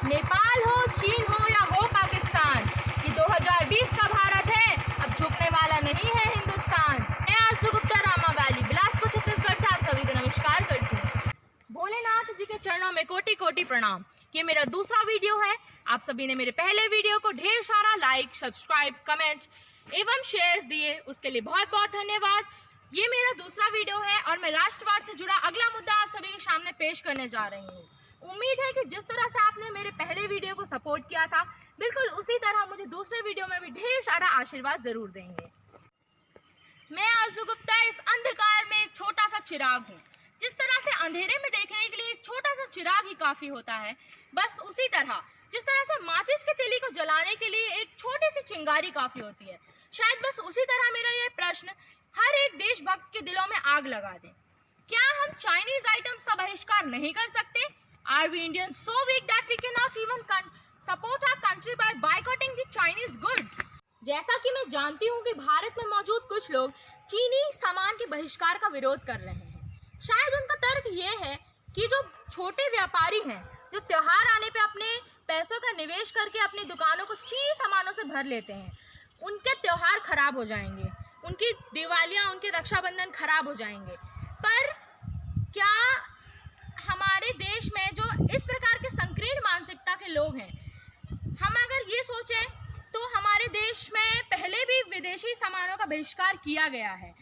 नेपाल हो, चीन हो या हो पाकिस्तान, ये 2020 का भारत है, अब झुकने वाला नहीं है हिंदुस्तान। मैं आरजू गुप्ता रामा वैली बिलासपुर छत्तीसगढ़ से आप सभी को नमस्कार करती हूँ। भोलेनाथ जी के चरणों में कोटि कोटि प्रणाम। ये मेरा दूसरा वीडियो है। आप सभी ने मेरे पहले वीडियो को ढेर सारा लाइक, सब्सक्राइब, कमेंट एवं शेयर्स दिए, उसके लिए बहुत बहुत धन्यवाद। ये मेरा दूसरा वीडियो है और मैं राष्ट्रवाद से जुड़ा अगला मुद्दा आप सभी के सामने पेश करने जा रही हूँ। उम्मीद है कि जिस तरह से आपने मेरे पहले वीडियो को सपोर्ट किया था, बिल्कुल उसी तरह मुझे दूसरे वीडियो में भी ढेर सारा आशीर्वाद जरूर देंगे। मैं आरजू गुप्ता इस अंधकार में एक छोटा सा चिराग हूँ। जिस तरह से अंधेरे में देखने के लिए एक छोटा सा चिराग ही काफी होता है, बस उसी तरह जिस तरह से माचिस की तीली को जलाने के लिए एक छोटी सी चिंगारी काफी होती है, शायद बस उसी तरह मेरा यह प्रश्न हर एक देशभक्त के दिलों में आग लगा दे। क्या हम चाइनीज आइटम्स का बहिष्कार नहीं कर सकते? Are we Indians so weak that we cannot even support our country by boycotting the Chinese goods? जैसा कि मैं जानती हूँ कि भारत में मौजूद कुछ लोग चीनी सामान के बहिष्कार का विरोध कर रहे हैं। शायद उनका तर्क ये है कि जो छोटे व्यापारी हैं, जो त्योहार आने पे अपने पैसों का निवेश करके अपनी दुकानों को चीनी सामानों से भर लेते हैं, उनके त्योहार खराब हो जाएंगे, उनकी दिवालियाँ, उनके रक्षाबंधन खराब हो जाएंगे। पर क्या हमारे देश में जो इस प्रकार के संकीर्ण मानसिकता के लोग हैं, हम अगर ये सोचें तो हमारे देश में पहले भी विदेशी सामानों का बहिष्कार किया गया है,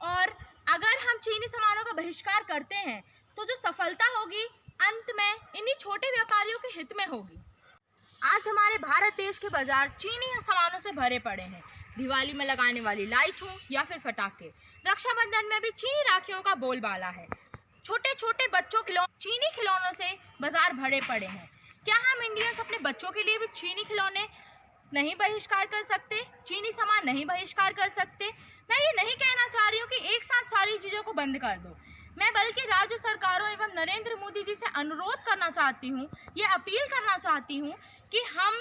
और अगर हम चीनी सामानों का बहिष्कार करते हैं तो जो सफलता होगी अंत में इन्हीं छोटे व्यापारियों के हित में होगी। आज हमारे भारत देश के बाजार चीनी सामानों से भरे पड़े हैं। दिवाली में लगाने वाली लाइट हो या फिर पटाखे, रक्षाबंधन में भी चीनी राखियों का बोलबाला है। छोटे छोटे बच्चों के चीनी खिलौनों से बाजार भरे पड़े हैं। क्या हम इंडियंस अपने बच्चों के लिए भी चीनी खिलौने नहीं बहिष्कार कर सकते, चीनी सामान नहीं बहिष्कार कर सकते? मैं ये नहीं कहना चाह रही हूँ कि एक साथ सारी चीज़ों को बंद कर दो, मैं बल्कि राज्य सरकारों एवं नरेंद्र मोदी जी से अनुरोध करना चाहती हूँ, ये अपील करना चाहती हूँ कि हम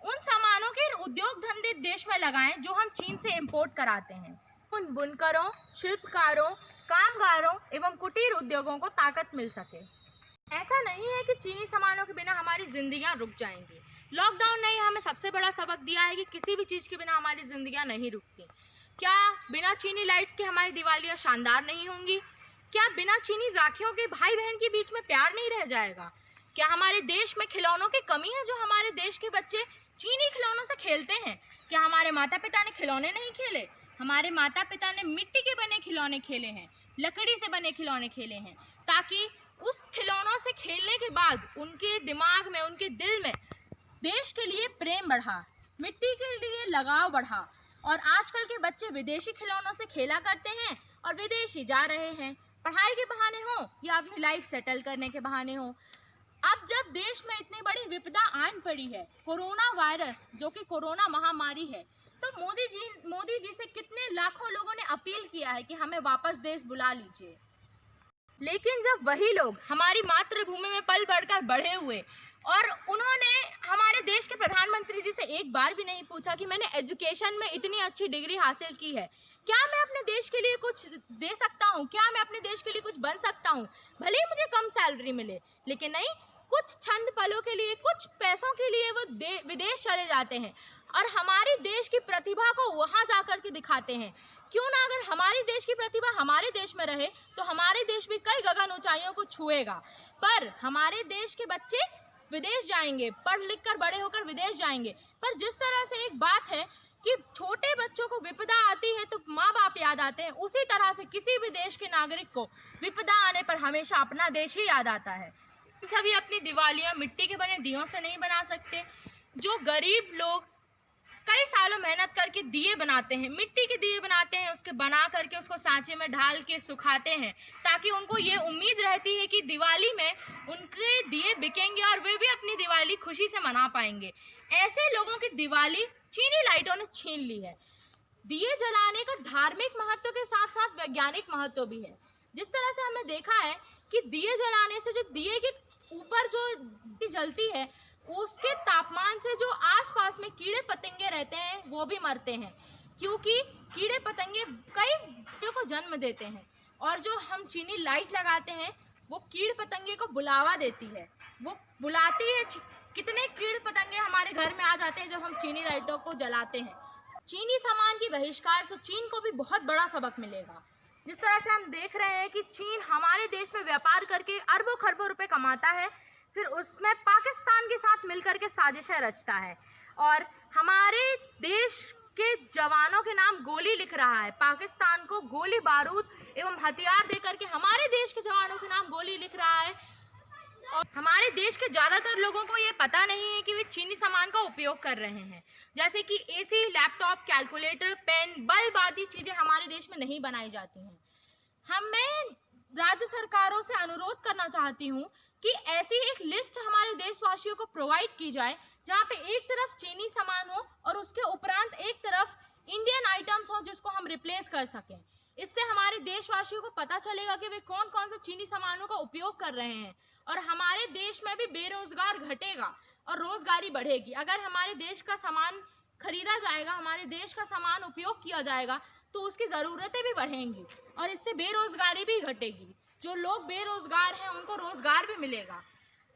उन सामानों के उद्योग धंधे देश में लगाएं जो हम चीन से इंपोर्ट कराते हैं। उन बुनकरों, शिल्पकारों, कामगारों एवं कुटीर उद्योगों को ताकत मिल सके। ऐसा नहीं है कि चीनी सामानों के बिना हमारी जिंदगियां रुक जाएंगी। लॉकडाउन ने हमें सबसे बड़ा सबक दिया है कि किसी भी चीज़ के बिना हमारी जिंदगियां नहीं रुकती। क्या बिना चीनी लाइट्स के हमारी दिवालियां शानदार नहीं होंगी? क्या बिना चीनी राखियों के भाई बहन के बीच में प्यार नहीं रह जाएगा? क्या हमारे देश में खिलौनों की कमी है जो हमारे देश के बच्चे चीनी खिलौनों से खेलते हैं? क्या हमारे माता पिता ने खिलौने नहीं खेले? हमारे माता पिता ने मिट्टी के बने खिलौने खेले हैं, लकड़ी से बने खिलौने खेले हैं, ताकि उस खिलौनों से खेलने के बाद उनके दिमाग में, उनके दिल में देश के लिए प्रेम बढ़ा, मिट्टी के लिए लगाव बढ़ा। और आजकल के बच्चे विदेशी खिलौनों से खेला करते हैं और विदेश ही जा रहे हैं, पढ़ाई के बहाने हो या अपनी लाइफ सेटल करने के बहाने हो। अब जब देश में इतनी बड़ी विपदा आन पड़ी है, कोरोना वायरस जो कि कोरोना महामारी है, तो मोदी जी से कितने लाखों लोगों ने अपील किया है कि हमें वापस देश बुला लीजिए। लेकिन जब वही लोग हमारी मातृभूमि में पल बढ़कर बढ़े हुए और उन्होंने हमारे देश के प्रधानमंत्री जी से एक बार भी नहीं पूछा कि मैंने एजुकेशन में इतनी अच्छी डिग्री हासिल की है, क्या मैं अपने देश के लिए कुछ दे सकता हूँ, क्या मैं अपने देश के लिए कुछ बन सकता हूँ, भले ही मुझे कम सैलरी मिले, लेकिन नहीं, कुछ चंद पलों के लिए, कुछ पैसों के लिए वो विदेश चले जाते हैं और हमारे देश की प्रतिभा को वहाँ जाकर के दिखाते हैं। क्यों ना अगर हमारे देश की प्रतिभा हमारे देश में रहे तो हमारे देश भी कई गगन ऊंचाइयों को छुएगा। पर हमारे देश के बच्चे विदेश जाएंगे, पढ़ लिख कर बड़े होकर विदेश जाएंगे। पर जिस तरह से एक बात है कि छोटे बच्चों को विपदा आती है तो माँ बाप याद आते हैं, उसी तरह से किसी भी देश के नागरिक को विपदा आने पर हमेशा अपना देश ही याद आता है। सभी अपनी दिवालियाँ मिट्टी के बने दियों से नहीं बना सकते। जो गरीब लोग कई सालों मेहनत करके दिए बनाते हैं, मिट्टी के दिए बनाते हैं, उसके बना करके उसको सांचे में ढाल के सुखाते हैं, ताकि उनको ये उम्मीद रहती है कि दिवाली में उनके दिए बिकेंगे और वे भी अपनी दिवाली खुशी से मना पाएंगे। ऐसे लोगों की दिवाली चीनी लाइटों ने छीन ली है। दिए जलाने का धार्मिक महत्व के साथ साथ वैज्ञानिक महत्व भी है। जिस तरह से हमने देखा है कि दिए जलाने से जो दिए के ऊपर जो जलती है, उसके तापमान से जो आसपास में कीड़े पतंगे रहते हैं वो भी मरते हैं, क्योंकि कीड़े पतंगे कई बच्चों को जन्म देते हैं। और जो हम चीनी लाइट लगाते हैं वो कीड़ पतंगे को बुलावा देती है, वो बुलाती है कितने कीड़ पतंगे हमारे घर में आ जाते हैं जब हम चीनी लाइटों को जलाते हैं। चीनी सामान की बहिष्कार से चीन को भी बहुत बड़ा सबक मिलेगा। जिस तरह से हम देख रहे हैं कि चीन हमारे देश में व्यापार करके अरबों खरबों रुपए कमाता है, फिर उसमें पाकिस्तान के साथ मिलकर के साजिशें रचता है और हमारे देश के जवानों के नाम गोली लिख रहा है। पाकिस्तान को गोली बारूद एवं हथियार देकर के हमारे देश के जवानों के नाम गोली लिख रहा है। और हमारे देश के ज़्यादातर लोगों को ये पता नहीं है कि वे चीनी सामान का उपयोग कर रहे हैं, जैसे कि AC, laptop, calculator, pen, bulb आदि चीज़ें हमारे देश में नहीं बनाई जाती हैं। मैं राज्य सरकारों से अनुरोध करना चाहती हूँ कि ऐसी एक लिस्ट हमारे देशवासियों को प्रोवाइड की जाए जहाँ पे एक तरफ चीनी सामान हो और उसके उपरांत एक तरफ इंडियन आइटम्स हो जिसको हम रिप्लेस कर सकें। इससे हमारे देशवासियों को पता चलेगा कि वे कौन कौन से चीनी सामानों का उपयोग कर रहे हैं और हमारे देश में भी बेरोजगार घटेगा और रोजगारी बढ़ेगी। अगर हमारे देश का सामान खरीदा जाएगा, हमारे देश का सामान उपयोग किया जाएगा तो उसकी ज़रूरतें भी बढ़ेंगी और इससे बेरोजगारी भी घटेगी। जो लोग बेरोजगार हैं उनको रोजगार भी मिलेगा।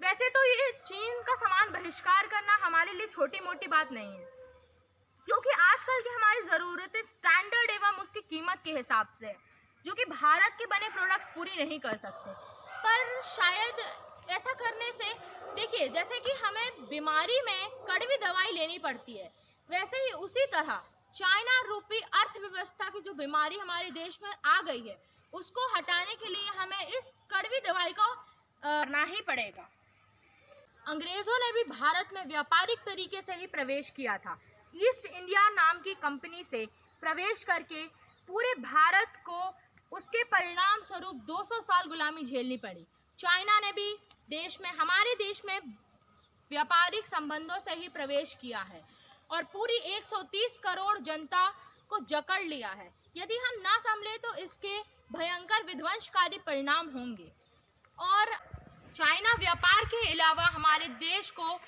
वैसे तो ये चीन का सामान बहिष्कार करना हमारे लिए छोटी मोटी बात नहीं है, क्योंकि आजकल की हमारी ज़रूरतें स्टैंडर्ड एवं उसकी कीमत के हिसाब से है, जो कि भारत के बने प्रोडक्ट्स पूरी नहीं कर सकते। पर शायद ऐसा करने से, देखिए, जैसे कि हमें बीमारी में कड़वी दवाई लेनी पड़ती है, वैसे ही उसी तरह चाइना रूपी अर्थव्यवस्था की जो बीमारी हमारे देश में आ गई है उसको हटाने के लिए हमें इस कड़वी दवाई को करना ही पड़ेगा। अंग्रेजों ने भी भारत में व्यापारिक तरीके से ही प्रवेश किया था। ईस्ट इंडिया नाम की कंपनी से प्रवेश करके पूरे भारत को उसके परिणाम स्वरूप 200 साल गुलामी झेलनी पड़ी। चाइना ने भी हमारे देश में व्यापारिक संबंधों से ही प्रवेश किया है और पूरी 130 करोड़ जनता को जकड़ लिया है। यदि हम ना संभले तो इसके भयंकर विध्वंसकारी परिणाम होंगे। और चाइना व्यापार के अलावा हमारे देश को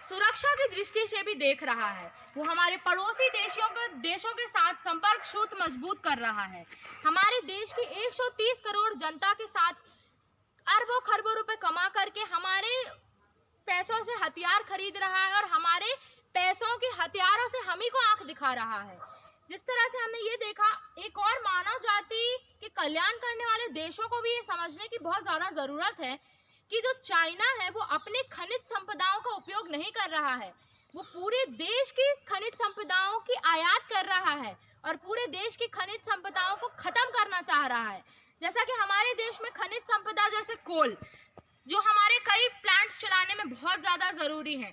सुरक्षा की दृष्टि से भी देख रहा है। वो हमारे पड़ोसी देशों के साथ संपर्क सूत्र मजबूत कर रहा है। हमारे देश की 130 करोड़ जनता के साथ अरबों खरबों रुपए कमा करके हमारे पैसों से हथियार खरीद रहा है और हमारे पैसों के हथियारों से हम ही को आंख दिखा रहा है। जिस तरह से हमने ये देखा, एक और मानव जाति के कल्याण करने वाले देशों को भी ये समझने की बहुत ज़्यादा ज़रूरत है कि जो चाइना है वो अपने खनिज संपदाओं का उपयोग नहीं कर रहा है, वो पूरे देश की खनिज संपदाओं की आयात कर रहा है और पूरे देश की खनिज संपदाओं को खत्म करना चाह रहा है। जैसा कि हमारे देश में खनिज संपदा जैसे कोल, जो हमारे कई प्लांट्स चलाने में बहुत ज़्यादा ज़रूरी है,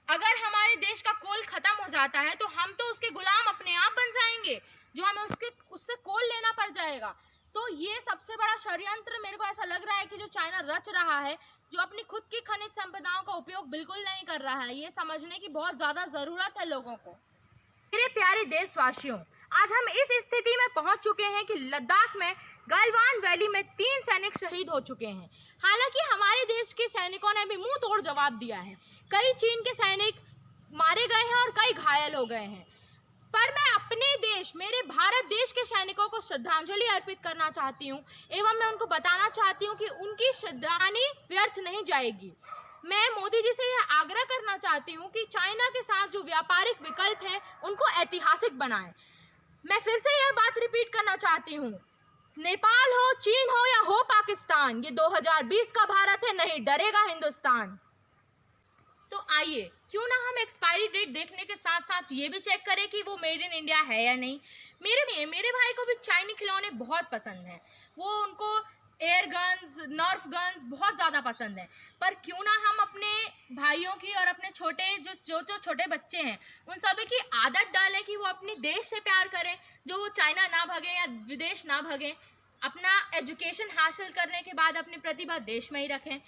अगर हमारे देश का कोल खत्म हो जाता है तो हम तो उसके गुलाम अपने आप बन जाएंगे, जो हमें उससे कोल लेना पड़ जाएगा। तो ये सबसे बड़ा षड्यंत्र मेरे को ऐसा लग रहा है कि जो चाइना रच रहा है, जो अपनी खुद की खनिज संपदाओं का उपयोग बिल्कुल नहीं कर रहा है। ये समझने की बहुत ज़्यादा ज़रूरत है लोगों को। मेरे प्यारे देशवासियों, आज हम इस स्थिति में पहुंच चुके हैं कि लद्दाख में गलवान वैली में 3 सैनिक शहीद हो चुके हैं। हालांकि हमारे देश के सैनिकों ने भी मुंह तोड़ जवाब दिया है। कई चीन के सैनिक मारे गए हैं और कई घायल हो गए हैं। पर मैं अपने देश, मेरे भारत देश के सैनिकों को श्रद्धांजलि अर्पित करना चाहती हूँ एवं मैं उनको बताना चाहती हूँ कि उनकी श्रद्धांजलि व्यर्थ नहीं जाएगी। मैं मोदी जी से यह आग्रह करना चाहती हूँ कि चाइना के साथ जो व्यापारिक विकल्प हैं उनको ऐतिहासिक बनाएं। मैं फिर से यह बात रिपीट करना चाहती हूँ, नेपाल हो, चीन हो या हो पाकिस्तान, ये 2020 का भारत है, नहीं डरेगा हिंदुस्तान। तो आइए, क्यों ना हम एक्सपायरी डेट देखने के साथ साथ ये भी चेक करें कि वो मेड इन इंडिया है या नहीं। मेरे भाई को भी चाइनीज खिलौने बहुत पसंद हैं। वो उनको एयर गन्स, नर्फ गन्स बहुत ज़्यादा पसंद है। पर क्यों ना हम अपने भाइयों की और अपने जो छोटे बच्चे हैं उन सभी की आदत डालें कि वो अपने देश से प्यार करें, जो वो चाइना ना भागें या विदेश ना भागें, अपना एजुकेशन हासिल करने के बाद अपनी प्रतिभा देश में ही रखें।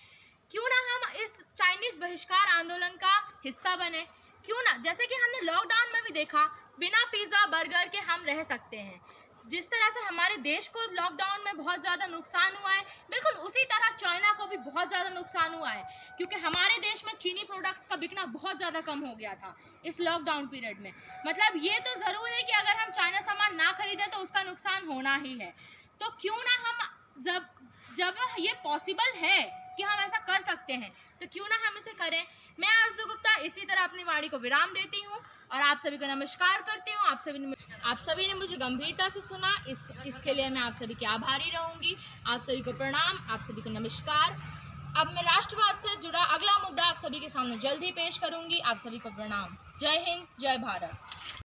क्यों ना हम इस चाइनीज़ बहिष्कार आंदोलन का हिस्सा बने। क्यों ना, जैसे कि हमने लॉकडाउन में भी देखा, बिना पिज़्ज़ा बर्गर के हम रह सकते हैं। जिस तरह से हमारे देश को लॉकडाउन में बहुत ज़्यादा नुकसान हुआ है, बिल्कुल उसी तरह चाइना को भी बहुत ज़्यादा नुकसान हुआ है, क्योंकि हमारे देश में चीनी प्रोडक्ट्स का बिकना बहुत ज़्यादा कम हो गया था इस लॉकडाउन पीरियड में। मतलब ये तो ज़रूर है कि अगर हम चाइना सामान ना खरीदें तो उसका नुकसान होना ही है। तो क्यों ना हम, जब ये पॉसिबल है कि हम ऐसा कर सकते हैं, तो क्यों ना हम इसे करें। मैं आरजू गुप्ता इसी तरह अपनी वाणी को विराम देती हूँ और आप सभी को नमस्कार करती हूँ। आप सभी ने मुझे गंभीरता से सुना, इसके लिए मैं आप सभी की आभारी रहूंगी। आप सभी को प्रणाम, आप सभी को नमस्कार। अब मैं राष्ट्रवाद से जुड़ा अगला मुद्दा आप सभी के सामने जल्द ही पेश करूंगी। आप सभी को प्रणाम। जय हिंद, जय भारत।